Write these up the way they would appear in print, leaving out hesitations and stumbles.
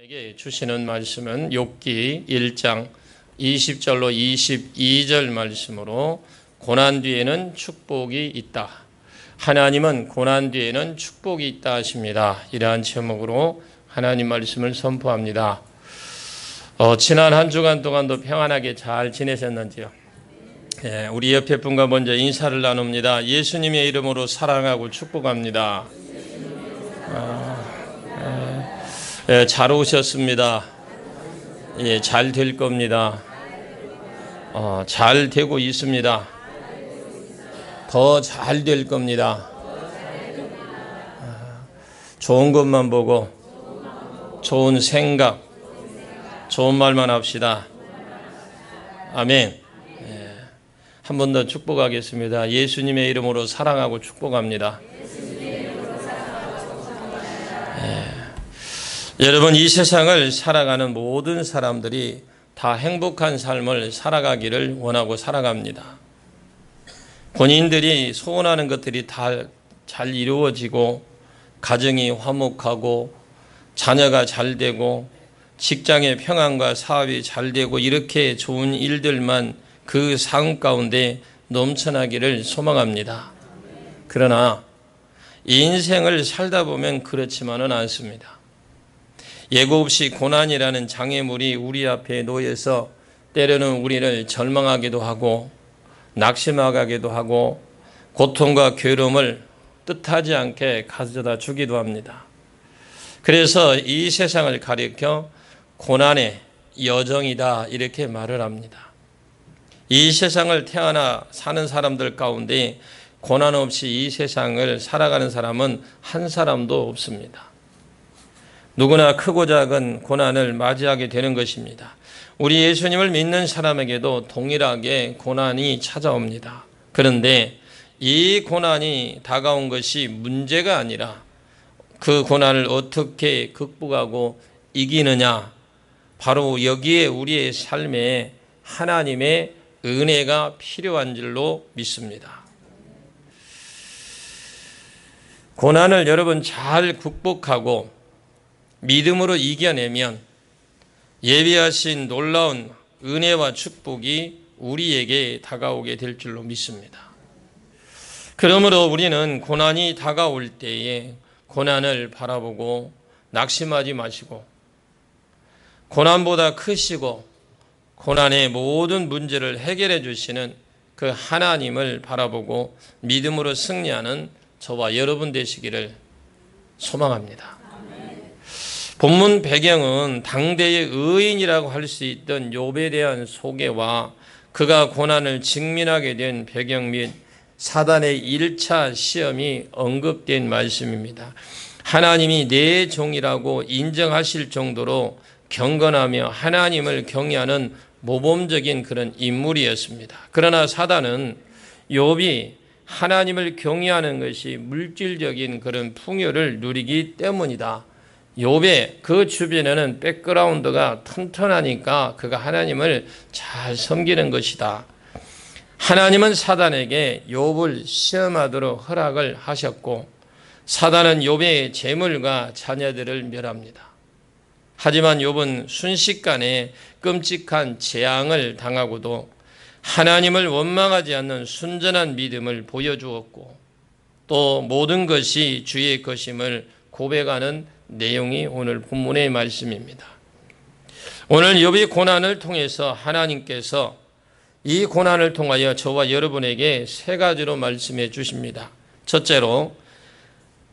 여러분에게 주시는 말씀은 욥기 1장 20절로 22절 말씀으로 고난 뒤에는 축복이 있다. 하나님은 고난 뒤에는 축복이 있다 하십니다. 이러한 제목으로 하나님 말씀을 선포합니다. 지난 한 주간 동안도 평안하게 잘 지내셨는지요? 우리 옆에 분과 먼저 인사를 나눕니다. 예수님의 이름으로 사랑하고 축복합니다. 잘 오셨습니다. 잘 될 겁니다. 잘 되고 있습니다. 더 잘 될 겁니다. 좋은 것만 보고 좋은 생각, 좋은 말만 합시다. 아멘. 한 번 더 축복하겠습니다. 예수님의 이름으로 사랑하고 축복합니다. 여러분, 이 세상을 살아가는 모든 사람들이 다 행복한 삶을 살아가기를 원하고 살아갑니다. 본인들이 소원하는 것들이 다 잘 이루어지고 가정이 화목하고 자녀가 잘 되고 직장의 평안과 사업이 잘 되고 이렇게 좋은 일들만 그 삶 가운데 넘쳐나기를 소망합니다. 그러나 인생을 살다 보면 그렇지만은 않습니다. 예고 없이 고난이라는 장애물이 우리 앞에 놓여서 때로는 우리를 절망하기도 하고 낙심하게도 하고 고통과 괴로움을 뜻하지 않게 가져다 주기도 합니다. 그래서 이 세상을 가리켜 고난의 여정이다 이렇게 말을 합니다. 이 세상을 태어나 사는 사람들 가운데 고난 없이 이 세상을 살아가는 사람은 한 사람도 없습니다. 누구나 크고 작은 고난을 맞이하게 되는 것입니다. 우리 예수님을 믿는 사람에게도 동일하게 고난이 찾아옵니다. 그런데 이 고난이 다가온 것이 문제가 아니라 그 고난을 어떻게 극복하고 이기느냐, 바로 여기에 우리의 삶에 하나님의 은혜가 필요한 줄로 믿습니다. 고난을 여러분 잘 극복하고 믿음으로 이겨내면 예비하신 놀라운 은혜와 축복이 우리에게 다가오게 될 줄로 믿습니다. 그러므로 우리는 고난이 다가올 때에 고난을 바라보고 낙심하지 마시고 고난보다 크시고 고난의 모든 문제를 해결해 주시는 그 하나님을 바라보고 믿음으로 승리하는 저와 여러분 되시기를 소망합니다. 본문 배경은 당대의 의인이라고 할 수 있던 욥에 대한 소개와 그가 고난을 직면하게 된 배경 및 사단의 1차 시험이 언급된 말씀입니다. 하나님이 내 종이라고 인정하실 정도로 경건하며 하나님을 경외하는 모범적인 그런 인물이었습니다. 그러나 사단은 욥이 하나님을 경외하는 것이 물질적인 그런 풍요를 누리기 때문이다. 욥의 그 주변에는 백그라운드가 튼튼하니까 그가 하나님을 잘 섬기는 것이다. 하나님은 사단에게 욥을 시험하도록 허락을 하셨고 사단은 욥의 재물과 자녀들을 멸합니다. 하지만 욥은 순식간에 끔찍한 재앙을 당하고도 하나님을 원망하지 않는 순전한 믿음을 보여주었고 또 모든 것이 주의 것임을 고백하는 내용이 오늘 본문의 말씀입니다. 오늘 욥의 고난을 통해서 하나님께서 이 고난을 통하여 저와 여러분에게 세 가지로 말씀해 주십니다. 첫째로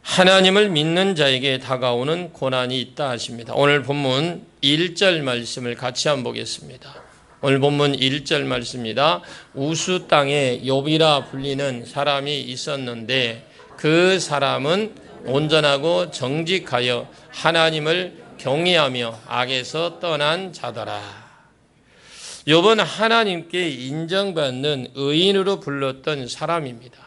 하나님을 믿는 자에게 다가오는 고난이 있다 하십니다. 오늘 본문 1절 말씀을 같이 한번 보겠습니다. 오늘 본문 1절 말씀입니다. 우수 땅에 욥이라 불리는 사람이 있었는데 그 사람은 온전하고 정직하여 하나님을 경외하며 악에서 떠난 자더라. 욥은 하나님께 인정받는 의인으로 불렸던 사람입니다.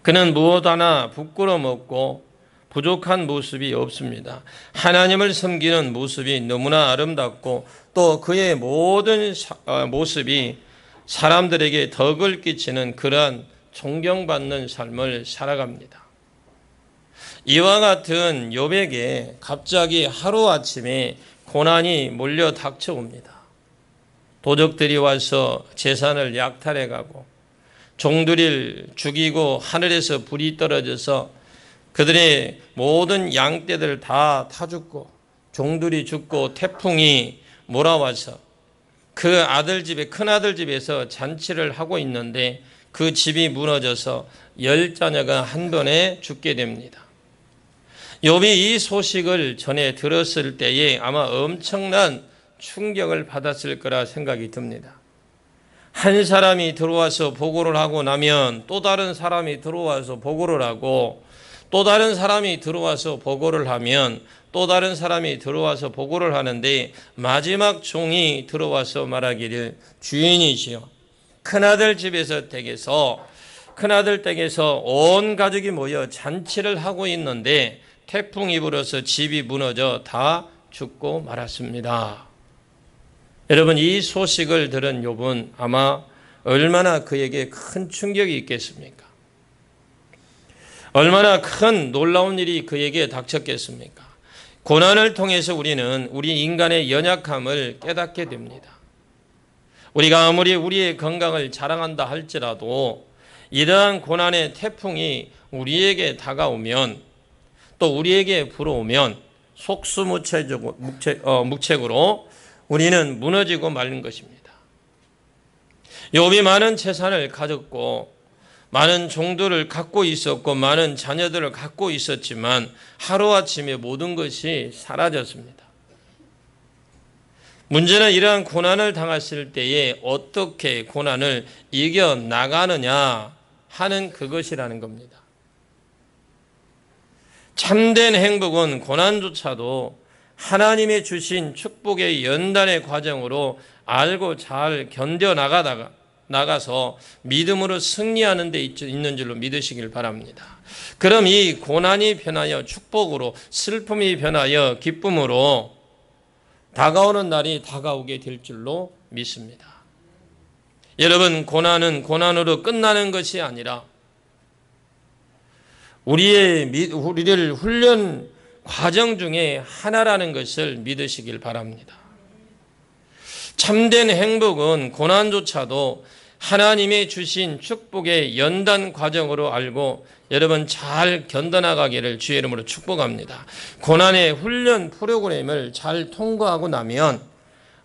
그는 무엇 하나 부끄러움 없고 부족한 모습이 없습니다. 하나님을 섬기는 모습이 너무나 아름답고 또 그의 모든 모습이 사람들에게 덕을 끼치는 그러한 존경받는 삶을 살아갑니다. 이와 같은 욥에게 갑자기 하루아침에 고난이 몰려 닥쳐옵니다. 도적들이 와서 재산을 약탈해가고 종들을 죽이고 하늘에서 불이 떨어져서 그들의 모든 양떼들 다 타죽고 종들이 죽고 태풍이 몰아와서 그 아들 집에, 큰아들 집에서 잔치를 하고 있는데 그 집이 무너져서 10자녀가 한 번에 죽게 됩니다. 욥이 이 소식을 전해 들었을 때에 아마 엄청난 충격을 받았을 거라 생각이 듭니다. 한 사람이 들어와서 보고를 하고 나면 또 다른 사람이 들어와서 보고를 하고 또 다른 사람이 들어와서 보고를 하면 또 다른 사람이 들어와서 보고를 하는데 마지막 종이 들어와서 말하기를 주인이시여 큰아들 집에서 큰아들 댁에서 온 가족이 모여 잔치를 하고 있는데 태풍이 불어서 집이 무너져 다 죽고 말았습니다. 여러분, 이 소식을 들은 욥은 아마 얼마나 그에게 큰 충격이 있겠습니까? 얼마나 큰 놀라운 일이 그에게 닥쳤겠습니까? 고난을 통해서 우리는 우리 인간의 연약함을 깨닫게 됩니다. 우리가 아무리 우리의 건강을 자랑한다 할지라도 이러한 고난의 태풍이 우리에게 다가오면 또 우리에게 불어오면 속수무책으로 우리는 무너지고 마는 것입니다. 욥이 많은 재산을 가졌고 많은 종들을 갖고 있었고 많은 자녀들을 갖고 있었지만 하루아침에 모든 것이 사라졌습니다. 문제는 이러한 고난을 당했을 때에 어떻게 고난을 이겨나가느냐 하는 그것이라는 겁니다. 참된 행복은 고난조차도 하나님의 주신 축복의 연단의 과정으로 알고 잘 견뎌나가서 믿음으로 승리하는 데 있는 줄로 믿으시길 바랍니다. 그럼 이 고난이 변하여 축복으로, 슬픔이 변하여 기쁨으로 다가오는 날이 다가오게 될 줄로 믿습니다. 여러분, 고난은 고난으로 끝나는 것이 아니라 우리를 훈련 과정 중에 하나라는 것을 믿으시길 바랍니다. 참된 행복은 고난조차도 하나님의 주신 축복의 연단 과정으로 알고 여러분 잘 견뎌나가기를 주의 이름으로 축복합니다. 고난의 훈련 프로그램을 잘 통과하고 나면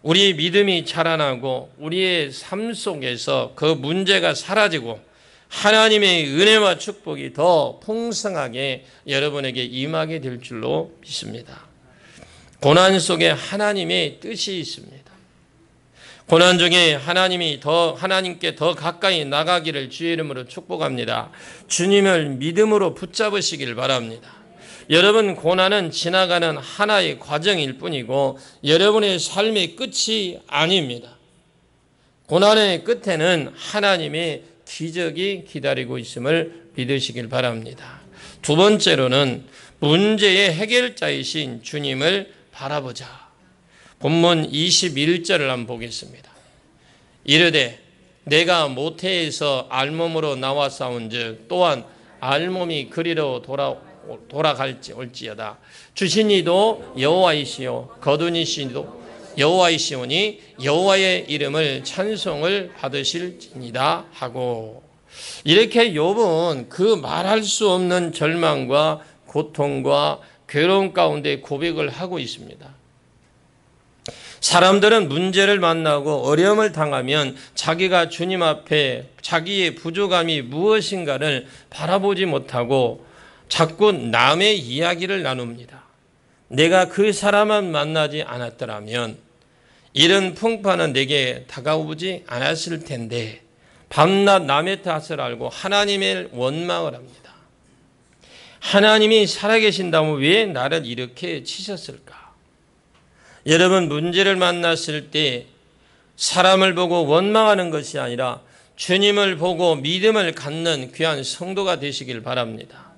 우리 믿음이 자라나고 우리의 삶 속에서 그 문제가 사라지고 하나님의 은혜와 축복이 더 풍성하게 여러분에게 임하게 될 줄로 믿습니다. 고난 속에 하나님의 뜻이 있습니다. 고난 중에 하나님께 더 가까이 나가기를 주의 이름으로 축복합니다. 주님을 믿음으로 붙잡으시길 바랍니다. 여러분, 고난은 지나가는 하나의 과정일 뿐이고 여러분의 삶의 끝이 아닙니다. 고난의 끝에는 하나님의 기적이 기다리고 있음을 믿으시길 바랍니다. 두 번째로는 문제의 해결자이신 주님을 바라보자. 본문 21절을 한번 보겠습니다. 이르되 내가 모태에서 알몸으로 나와 싸운즉 또한 알몸이 그리로 돌아갈지어다. 주신 이도 여호와이시요 거둔 이시도 여호와이시오니 여호와의 이름을 찬송을 받으실지니라 하고, 이렇게 욥은 그 말할 수 없는 절망과 고통과 괴로움 가운데 고백을 하고 있습니다. 사람들은 문제를 만나고 어려움을 당하면 자기가 주님 앞에 자기의 부족함이 무엇인가를 바라보지 못하고 자꾸 남의 이야기를 나눕니다. 내가 그 사람만 만나지 않았더라면 이런 풍파는 내게 다가오지 않았을 텐데, 밤낮 남의 탓을 알고 하나님의 원망을 합니다. 하나님이 살아계신다면 왜 나를 이렇게 치셨을까? 여러분, 문제를 만났을 때 사람을 보고 원망하는 것이 아니라 주님을 보고 믿음을 갖는 귀한 성도가 되시길 바랍니다.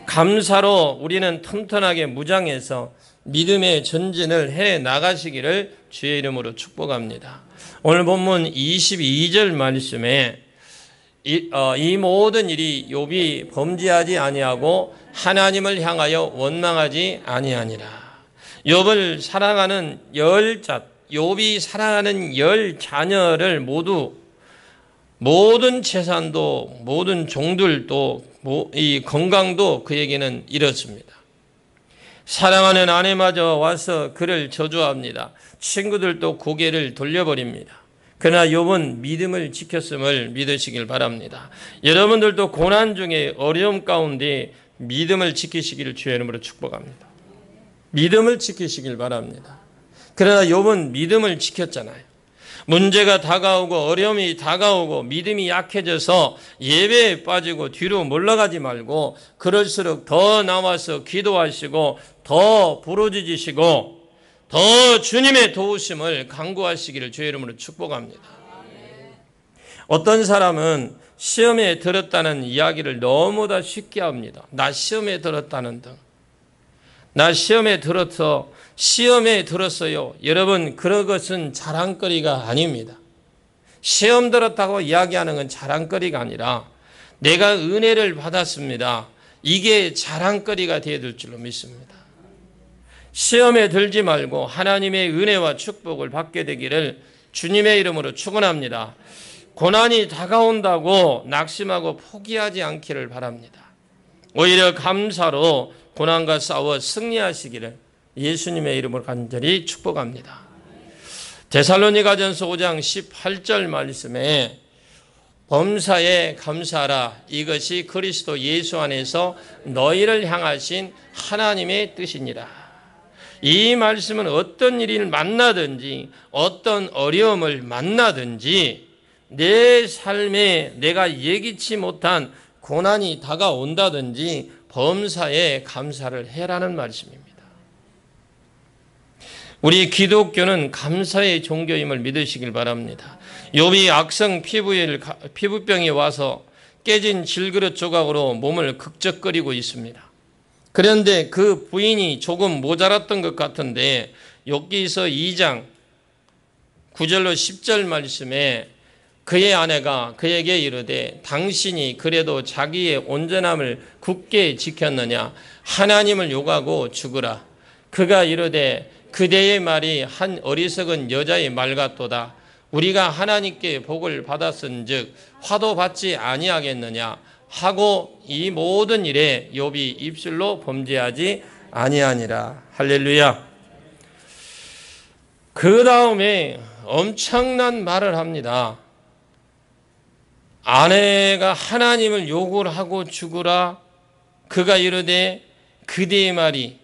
감사로 우리는 튼튼하게 무장해서 믿음의 전진을 해 나가시기를 주의 이름으로 축복합니다. 오늘 본문 22절 말씀에 이 모든 일이 욥이 범죄하지 아니하고 하나님을 향하여 원망하지 아니하니라. 욥을 사랑하는 욥이 사랑하는 10자녀를 모두 모든 재산도 모든 종들도 이 건강도 그에게는 잃었습니다. 사랑하는 아내마저 와서 그를 저주합니다. 친구들도 고개를 돌려버립니다. 그러나 욥은 믿음을 지켰음을 믿으시길 바랍니다. 여러분들도 고난 중에 어려움 가운데 믿음을 지키시기를 주의 이름으로 축복합니다. 믿음을 지키시길 바랍니다. 그러나 욥은 믿음을 지켰잖아요. 문제가 다가오고 어려움이 다가오고 믿음이 약해져서 예배에 빠지고 뒤로 물러가지 말고 그럴수록 더 나와서 기도하시고 더 부르짖으시고 더 주님의 도우심을 간구하시기를 주의 이름으로 축복합니다. 어떤 사람은 시험에 들었다는 이야기를 너무나 쉽게 합니다. 나 시험에 들었다는 등. 나 시험에 들었어요. 여러분, 그런 것은 자랑거리가 아닙니다. 시험 들었다고 이야기하는 건 자랑거리가 아니라 내가 은혜를 받았습니다. 이게 자랑거리가 되어야 될 줄로 믿습니다. 시험에 들지 말고 하나님의 은혜와 축복을 받게 되기를 주님의 이름으로 축원합니다. 고난이 다가온다고 낙심하고 포기하지 않기를 바랍니다. 오히려 감사로 고난과 싸워 승리하시기를 예수님의 이름으로 간절히 축복합니다. 데살로니가전서 5장 18절 말씀에 범사에 감사하라. 이것이 그리스도 예수 안에서 너희를 향하신 하나님의 뜻이니라. 이 말씀은 어떤 일을 만나든지 어떤 어려움을 만나든지 내 삶에 내가 예기치 못한 고난이 다가온다든지 범사에 감사를 해라는 말씀입니다. 우리 기독교는 감사의 종교임을 믿으시길 바랍니다. 욥이 악성 피부병이 와서 깨진 질그릇 조각으로 몸을 극적거리고 있습니다. 그런데 그 부인이 조금 모자랐던 것 같은데 욥기서 2장 9절로 10절 말씀에 그의 아내가 그에게 이르되 당신이 그래도 자기의 온전함을 굳게 지켰느냐 하나님을 욕하고 죽으라. 그가 이르되 그대의 말이 한 어리석은 여자의 말 같도다. 우리가 하나님께 복을 받았은즉 화도 받지 아니하겠느냐 하고 이 모든 일에 욥이 입술로 범죄하지 아니하니라. 할렐루야. 그 다음에 엄청난 말을 합니다. 아내가 하나님을 욕을 하고 죽으라. 그가 이르되 그대의 말이,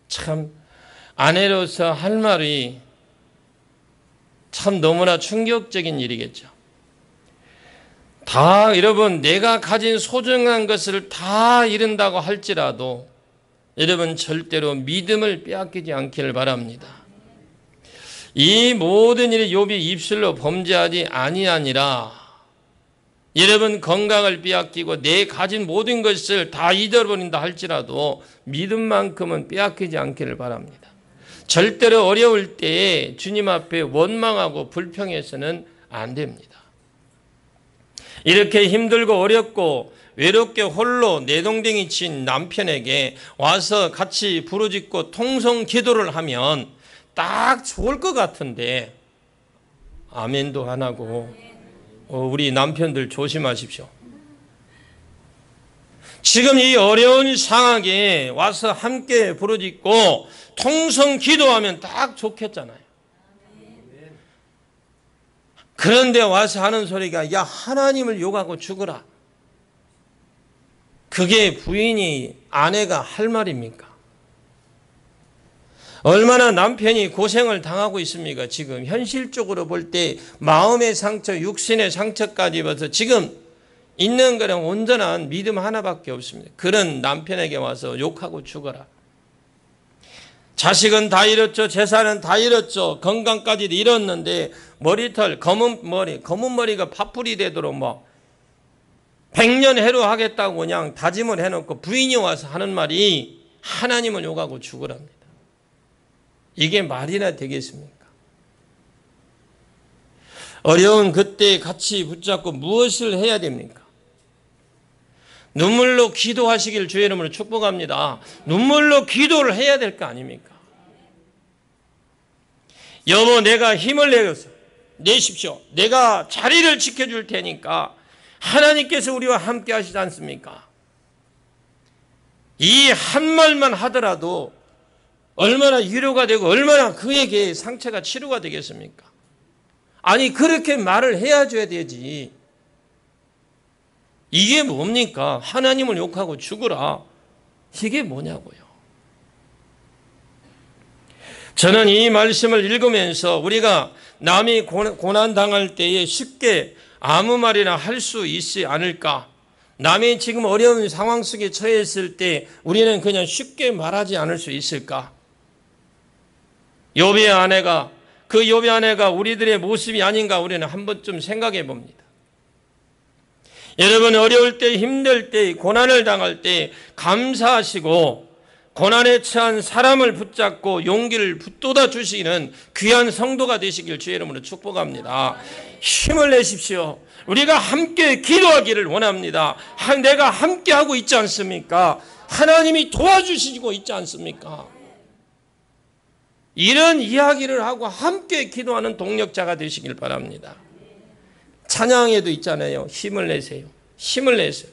참 아내로서 할 말이 참 너무나 충격적인 일이겠죠. 다 여러분 내가 가진 소중한 것을 다 잃은다고 할지라도 여러분 절대로 믿음을 빼앗기지 않기를 바랍니다. 이 모든 일이 욥이 입술로 범죄하지 아니하니라. 여러분 건강을 빼앗기고 내 가진 모든 것을 다 잃어버린다 할지라도 믿음만큼은 빼앗기지 않기를 바랍니다. 절대로 어려울 때에 주님 앞에 원망하고 불평해서는 안 됩니다. 이렇게 힘들고 어렵고 외롭게 홀로 내동댕이 친 남편에게 와서 같이 부르짖고 통성 기도를 하면 딱 좋을 것 같은데 아멘도 안 하고 우리 남편들 조심하십시오. 지금 이 어려운 상황에 와서 함께 부르짖고 통성 기도하면 딱 좋겠잖아요. 그런데 와서 하는 소리가 야 하나님을 욕하고 죽으라. 그게 부인이 아내가 할 말입니까? 얼마나 남편이 고생을 당하고 있습니까? 지금 현실적으로 볼 때 마음의 상처, 육신의 상처까지 입어서 지금 있는 거는 온전한 믿음 하나밖에 없습니다. 그런 남편에게 와서 욕하고 죽어라. 자식은 다 잃었죠. 재산은 다 잃었죠. 건강까지도 잃었는데 머리털, 검은 머리가 파풀이 되도록 뭐 100년 해로 하겠다고 그냥 다짐을 해놓고 부인이 와서 하는 말이 하나님을 욕하고 죽으랍니다. 이게 말이나 되겠습니까? 어려운 그때 같이 붙잡고 무엇을 해야 됩니까? 눈물로 기도하시길 주의 이름으로 축복합니다. 눈물로 기도를 해야 될 거 아닙니까? 여보, 내가 힘을 내십시오. 내가 자리를 지켜줄 테니까 하나님께서 우리와 함께 하시지 않습니까? 이 한 말만 하더라도 얼마나 위로가 되고 얼마나 그에게 상처가 치료가 되겠습니까? 아니, 그렇게 말을 해줘야 되지. 이게 뭡니까? 하나님을 욕하고 죽으라. 이게 뭐냐고요. 저는 이 말씀을 읽으면서 우리가 남이 고난당할 때에 쉽게 아무 말이나 할 수 있지 않을까? 남이 지금 어려운 상황 속에 처했을 때 우리는 그냥 쉽게 말하지 않을 수 있을까? 욥의 아내가, 그 욥의 아내가 우리들의 모습이 아닌가 우리는 한 번쯤 생각해 봅니다. 여러분, 어려울 때, 힘들 때, 고난을 당할 때 감사하시고 고난에 처한 사람을 붙잡고 용기를 붙돋아 주시는 귀한 성도가 되시길 주의 이름으로 축복합니다. 힘을 내십시오. 우리가 함께 기도하기를 원합니다. 내가 함께하고 있지 않습니까? 하나님이 도와주시고 있지 않습니까? 이런 이야기를 하고 함께 기도하는 동력자가 되시길 바랍니다. 찬양에도 있잖아요. 힘을 내세요. 힘을 내세요.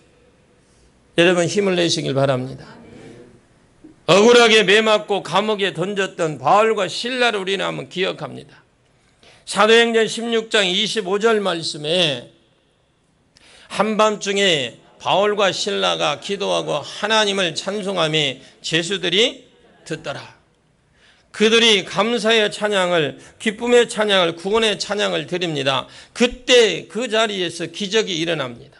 여러분, 힘을 내시길 바랍니다. 억울하게 매맞고 감옥에 던졌던 바울과 실라를 우리는 한번 기억합니다. 사도행전 16장 25절 말씀에 한밤중에 바울과 실라가 기도하고 하나님을 찬송하며 제수들이 듣더라. 그들이 감사의 찬양을, 기쁨의 찬양을, 구원의 찬양을 드립니다. 그때 그 자리에서 기적이 일어납니다.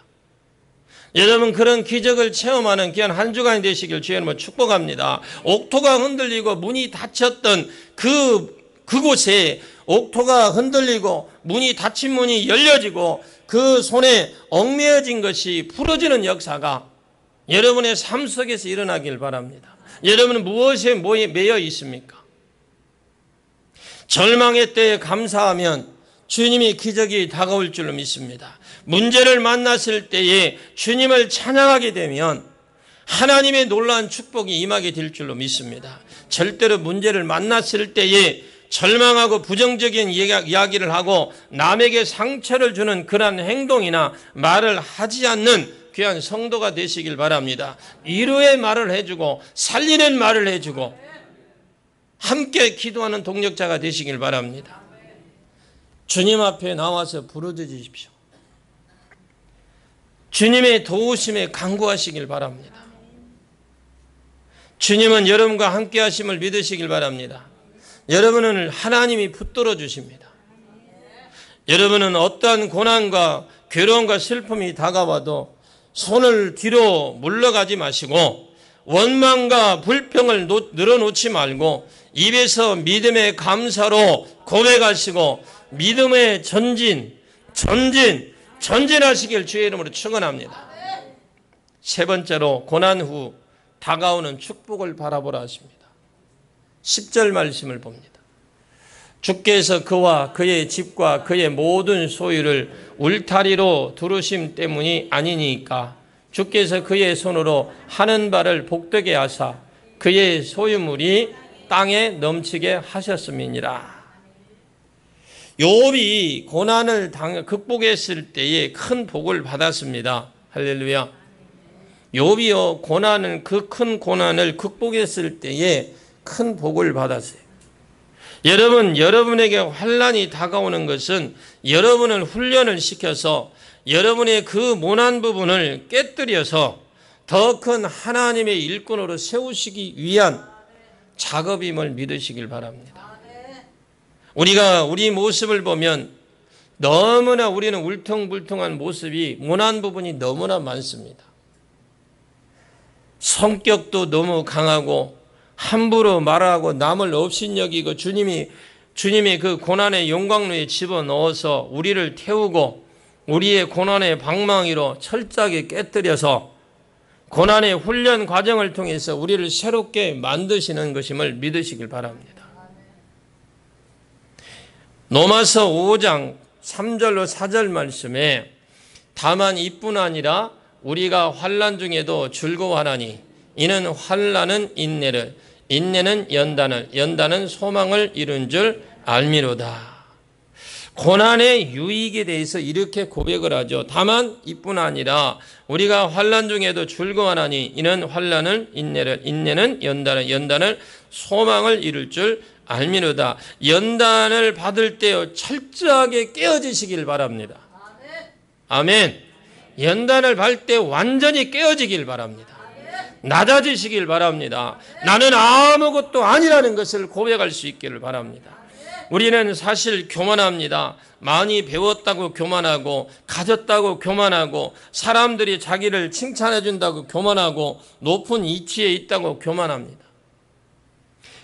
여러분, 그런 기적을 체험하는 귀한 한 주간이 되시길 주의 이름으로 축복합니다. 옥토가 흔들리고 문이 닫혔던 그곳에 옥토가 흔들리고 문이 닫힌 문이 열려지고 그 손에 얽매여진 것이 풀어지는 역사가 여러분의 삶 속에서 일어나길 바랍니다. 여러분은 무엇에 매여 있습니까? 절망의 때에 감사하면 주님의 기적이 다가올 줄로 믿습니다. 문제를 만났을 때에 주님을 찬양하게 되면 하나님의 놀라운 축복이 임하게 될 줄로 믿습니다. 절대로 문제를 만났을 때에 절망하고 부정적인 이야기를 하고 남에게 상처를 주는 그러한 행동이나 말을 하지 않는 귀한 성도가 되시길 바랍니다. 위로의 말을 해주고 살리는 말을 해주고 함께 기도하는 동력자가 되시길 바랍니다. 주님 앞에 나와서 부르짖으십시오. 주님의 도우심에 간구하시길 바랍니다. 주님은 여러분과 함께 하심을 믿으시길 바랍니다. 여러분은 하나님이 붙들어 주십니다. 여러분은 어떠한 고난과 괴로움과 슬픔이 다가와도 손을 뒤로 물러가지 마시고 원망과 불평을 늘어놓지 말고 입에서 믿음의 감사로 고백하시고 믿음의 전진하시길 주의 이름으로 축원합니다. 세 번째로 고난 후 다가오는 축복을 바라보라 하십니다. 10절 말씀을 봅니다. 주께서 그와 그의 집과 그의 모든 소유를 울타리로 두르심 때문이 아니니까 주께서 그의 손으로 하는 바를 복되게 하사 그의 소유물이 땅에 넘치게 하셨음이니라. 욥이 고난을 극복했을 때에 큰 복을 받았습니다. 할렐루야. 욥이요, 그 큰 고난을 극복했을 때에 큰 복을 받았어요. 여러분에게 환난이 다가오는 것은 여러분을 훈련을 시켜서 여러분의 그 모난 부분을 깨뜨려서 더 큰 하나님의 일꾼으로 세우시기 위한 작업임을 믿으시길 바랍니다. 우리가 우리 모습을 보면 너무나 우리는 울퉁불퉁한 모습이 모난 부분이 너무나 많습니다. 성격도 너무 강하고 함부로 말하고 남을 업신여기고 주님의 그 고난의 용광로에 집어넣어서 우리를 태우고 우리의 고난의 방망이로 철저하게 깨뜨려서 고난의 훈련 과정을 통해서 우리를 새롭게 만드시는 것임을 믿으시길 바랍니다. 로마서 5장 3절로 4절 말씀에 다만 이뿐 아니라 우리가 환난 중에도 즐거워하나니 이는 환난은 인내를, 인내는 연단을, 연단은 소망을 이룬 줄 알미로다. 고난의 유익에 대해서 이렇게 고백을 하죠. 다만 이뿐 아니라 우리가 환난 중에도 즐거워하나니 이는 환난을 인내를, 인내는 연단을, 연단을 소망을 이룰 줄 알미로다. 연단을 받을 때 철저하게 깨어지시길 바랍니다. 아멘. 연단을 받을 때 완전히 깨어지길 바랍니다. 낮아지시길 바랍니다. 나는 아무것도 아니라는 것을 고백할 수 있기를 바랍니다. 우리는 사실 교만합니다. 많이 배웠다고 교만하고, 가졌다고 교만하고, 사람들이 자기를 칭찬해 준다고 교만하고, 높은 위치에 있다고 교만합니다.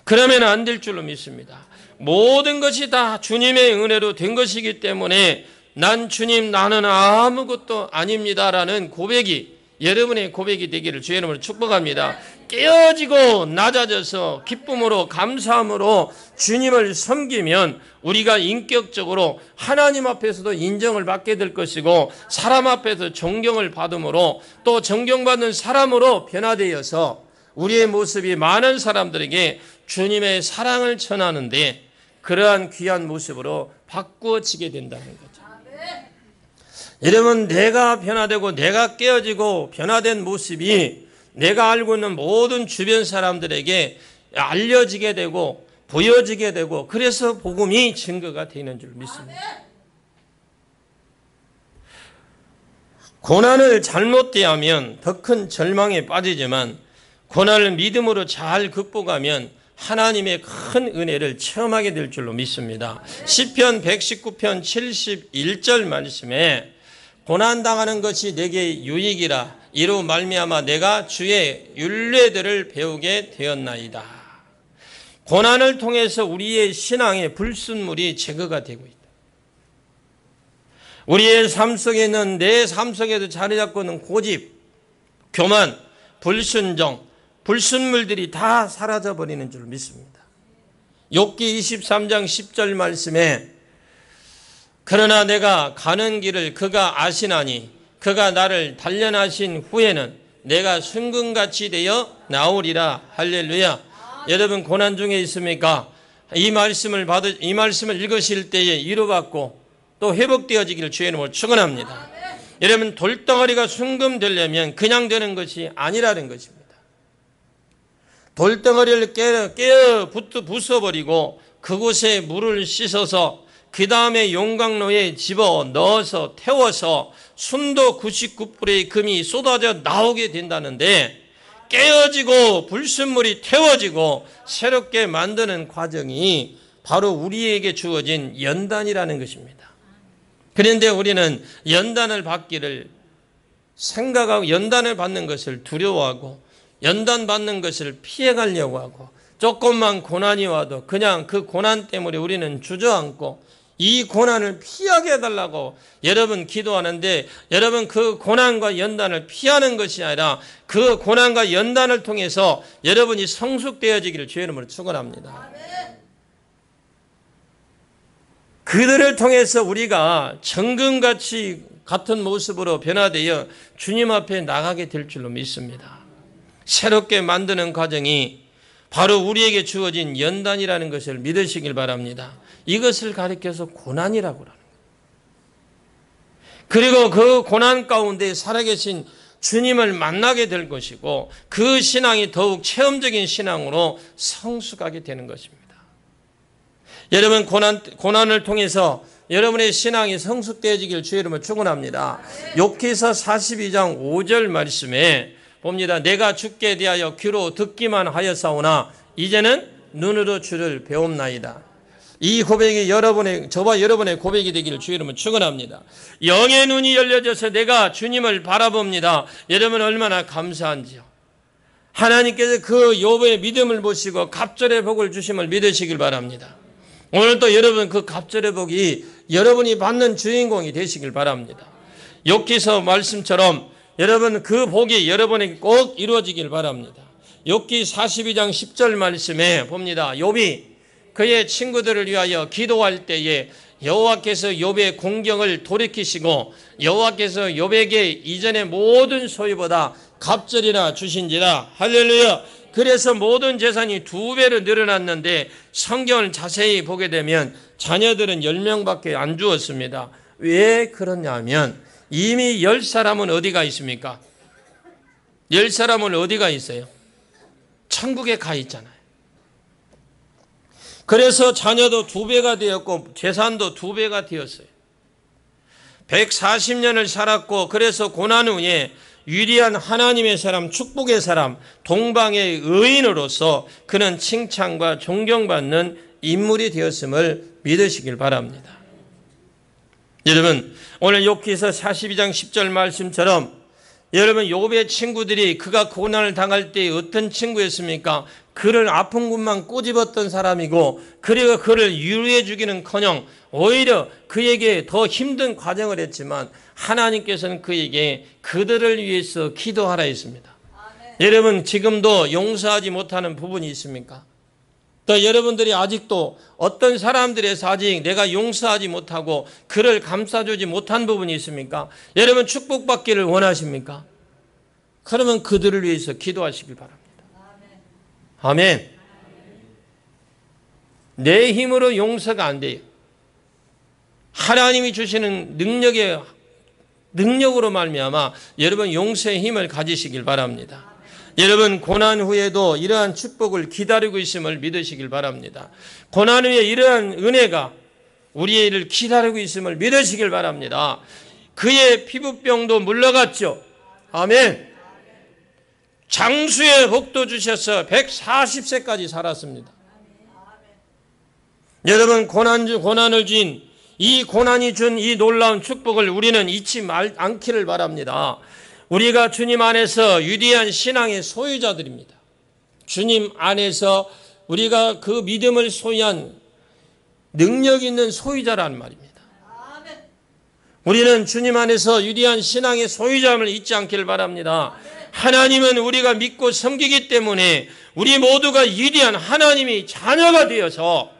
그러면 안 될 줄로 믿습니다. 모든 것이 다 주님의 은혜로 된 것이기 때문에 난 주님, 나는 아무것도 아닙니다라는 고백이 여러분의 고백이 되기를 주의 이름으로 축복합니다. 깨어지고 낮아져서 기쁨으로 감사함으로 주님을 섬기면 우리가 인격적으로 하나님 앞에서도 인정을 받게 될 것이고 사람 앞에서 존경을 받음으로 또 존경받는 사람으로 변화되어서 우리의 모습이 많은 사람들에게 주님의 사랑을 전하는데 그러한 귀한 모습으로 바꾸어지게 된다는 거죠. 여러분, 내가 변화되고 내가 깨어지고 변화된 모습이 내가 알고 있는 모든 주변 사람들에게 알려지게 되고 보여지게 되고 그래서 복음이 증거가 되는 줄 믿습니다. 고난을 잘못 대하면 더 큰 절망에 빠지지만 고난을 믿음으로 잘 극복하면 하나님의 큰 은혜를 체험하게 될 줄로 믿습니다. 시편 119편 71절 말씀에 고난당하는 것이 내게 유익이라 이로 말미암아 내가 주의 율례들을 배우게 되었나이다. 고난을 통해서 우리의 신앙의 불순물이 제거가 되고 있다. 우리의 삶 속에 있는 내 삶 속에도 자리 잡고 있는 고집, 교만, 불순종, 불순물들이 다 사라져버리는 줄 믿습니다. 욥기 23장 10절 말씀에 그러나 내가 가는 길을 그가 아시나니 그가 나를 단련하신 후에는 내가 순금같이 되어 나오리라. 할렐루야. 여러분 고난 중에 있습니까? 이 말씀을 읽으실 때에 위로받고 또 회복되어지기를 주의 이름으로 축원합니다. 여러분 돌덩어리가 순금되려면 그냥 되는 것이 아니라는 것입니다. 돌덩어리를 깨어 부숴버리고 그곳에 물을 씻어서 그 다음에 용광로에 집어 넣어서 태워서 순도 99%의 금이 쏟아져 나오게 된다는데 깨어지고 불순물이 태워지고 새롭게 만드는 과정이 바로 우리에게 주어진 연단이라는 것입니다. 그런데 우리는 연단을 받기를 생각하고 연단을 받는 것을 두려워하고 연단 받는 것을 피해가려고 하고 조금만 고난이 와도 그냥 그 고난 때문에 우리는 주저앉고 이 고난을 피하게 해달라고 여러분 기도하는데 여러분 그 고난과 연단을 피하는 것이 아니라 그 고난과 연단을 통해서 여러분이 성숙되어지기를 주의 이름으로 축원합니다. 그들을 통해서 우리가 정금같이 같은 모습으로 변화되어 주님 앞에 나가게 될 줄로 믿습니다. 새롭게 만드는 과정이 바로 우리에게 주어진 연단이라는 것을 믿으시길 바랍니다. 이것을 가리켜서 고난이라고 하는 거예요. 그리고 그 고난 가운데 살아계신 주님을 만나게 될 것이고 그 신앙이 더욱 체험적인 신앙으로 성숙하게 되는 것입니다. 여러분 고난을 통해서 여러분의 신앙이 성숙되어지길 주의 이름으로 축원합니다. 욥기서 42장 5절 말씀에 봅니다. 내가 주께 대하여 귀로 듣기만 하였사오나 이제는 눈으로 주를 배움나이다. 이 고백이 저와 여러분의 고백이 되기를 주의 이름으로 축원합니다. 영의 눈이 열려져서 내가 주님을 바라봅니다. 여러분 얼마나 감사한지요. 하나님께서 그 욥의 믿음을 보시고 갑절의 복을 주심을 믿으시길 바랍니다. 오늘도 여러분 그 갑절의 복이 여러분이 받는 주인공이 되시길 바랍니다. 욥기서 말씀처럼 여러분 그 복이 여러분에게 꼭 이루어지길 바랍니다. 욥기 42장 10절 말씀에 봅니다. 욥이 그의 친구들을 위하여 기도할 때에 여호와께서 욥의 공경을 돌이키시고 여호와께서 욥에게 이전의 모든 소유보다 갑절이나 주신지라. 할렐루야. 그래서 모든 재산이 2배로 늘어났는데 성경을 자세히 보게 되면 자녀들은 10명밖에 안 주었습니다. 왜 그러냐면 이미 10사람은 어디가 있습니까? 10사람은 어디가 있어요? 천국에 가 있잖아요. 그래서 자녀도 2배가 되었고 재산도 2배가 되었어요. 140년을 살았고 그래서 고난 후에 위대한 하나님의 사람, 축복의 사람, 동방의 의인으로서 그는 칭찬과 존경받는 인물이 되었음을 믿으시길 바랍니다. 여러분, 오늘 욥기서 42장 10절 말씀처럼 여러분 욥의 친구들이 그가 고난을 당할 때 어떤 친구였습니까? 그를 아픈 곳만 꼬집었던 사람이고 그리고 그를 위로해 주기는커녕 오히려 그에게 더 힘든 과정을 했지만 하나님께서는 그에게 그들을 위해서 기도하라 했습니다. 여러분 지금도 용서하지 못하는 부분이 있습니까? 또 여러분들이 아직도 어떤 사람들에서 아직 내가 용서하지 못하고 그를 감싸주지 못한 부분이 있습니까? 여러분 축복받기를 원하십니까? 그러면 그들을 위해서 기도하시길 바랍니다. 아멘. 내 힘으로 용서가 안 돼요. 하나님이 주시는 능력으로 말미암아 여러분 용서의 힘을 가지시길 바랍니다. 여러분 고난 후에도 이러한 축복을 기다리고 있음을 믿으시길 바랍니다. 고난 후에 이러한 은혜가 우리를 기다리고 있음을 믿으시길 바랍니다. 그의 피부병도 물러갔죠. 아멘. 장수의 복도 주셔서 140세까지 살았습니다. 여러분 고난을 준 이 고난이 준 이 놀라운 축복을 우리는 잊지 않기를 바랍니다. 우리가 주님 안에서 위대한 신앙의 소유자들입니다. 주님 안에서 우리가 그 믿음을 소유한 능력 있는 소유자라는 말입니다. 우리는 주님 안에서 위대한 신앙의 소유자임을 잊지 않기를 바랍니다. 하나님은 우리가 믿고 섬기기 때문에 우리 모두가 위대한 하나님의 자녀가 되어서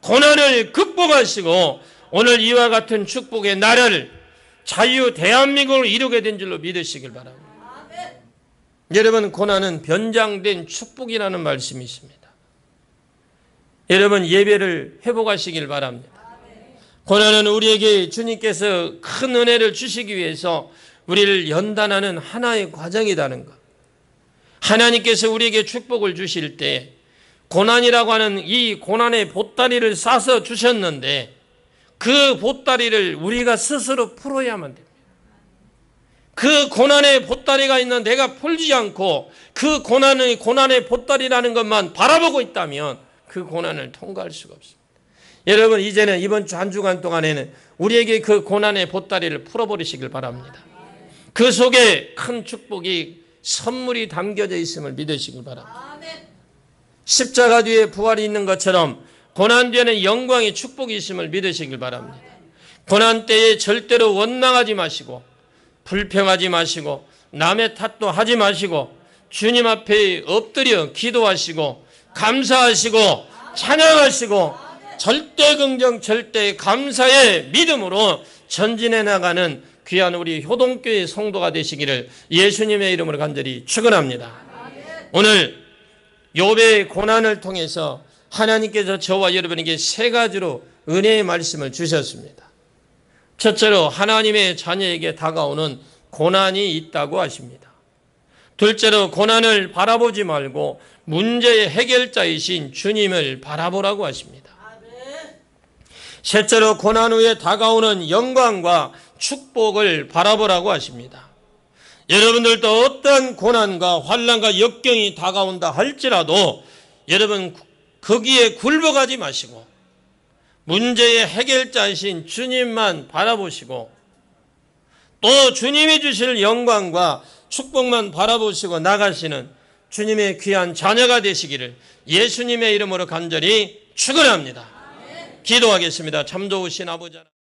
고난을 극복하시고 오늘 이와 같은 축복의 나라를 자유 대한민국을 이루게 된 줄로 믿으시길 바랍니다. 여러분 고난은 변장된 축복이라는 말씀이 있습니다. 여러분 예배를 회복하시길 바랍니다. 고난은 우리에게 주님께서 큰 은혜를 주시기 위해서 우리를 연단하는 하나의 과정이라는 것. 하나님께서 우리에게 축복을 주실 때 고난이라고 하는 이 고난의 보따리를 싸서 주셨는데 그 보따리를 우리가 스스로 풀어야만 됩니다. 그 고난의 보따리가 있는 내가 풀지 않고 그 고난의 보따리라는 것만 바라보고 있다면 그 고난을 통과할 수가 없습니다. 여러분 이제는 이번 주 한 주간 동안에는 우리에게 그 고난의 보따리를 풀어버리시길 바랍니다. 그 속에 큰 축복이 선물이 담겨져 있음을 믿으시길 바랍니다. 십자가 뒤에 부활이 있는 것처럼 고난 뒤에는 영광의 축복이 있음을 믿으시길 바랍니다. 고난 때에 절대로 원망하지 마시고 불평하지 마시고 남의 탓도 하지 마시고 주님 앞에 엎드려 기도하시고 감사하시고 찬양하시고 절대 긍정 절대 감사의 믿음으로 전진해 나가는 귀한 우리 효동교회 성도가 되시기를 예수님의 이름으로 간절히 축원합니다. 오늘 욥의 고난을 통해서 하나님께서 저와 여러분에게 3가지로 은혜의 말씀을 주셨습니다. 첫째로 하나님의 자녀에게 다가오는 고난이 있다고 하십니다. 둘째로 고난을 바라보지 말고 문제의 해결자이신 주님을 바라보라고 하십니다. 셋째로 고난 후에 다가오는 영광과 축복을 바라보라고 하십니다. 여러분들도 어떤 고난과 환난과 역경이 다가온다 할지라도 여러분 거기에 굴복하지 마시고 문제의 해결자이신 주님만 바라보시고 또 주님이 주실 영광과 축복만 바라보시고 나가시는 주님의 귀한 자녀가 되시기를 예수님의 이름으로 간절히 축원합니다. 기도하겠습니다. 참 좋으신 아버지 하나님.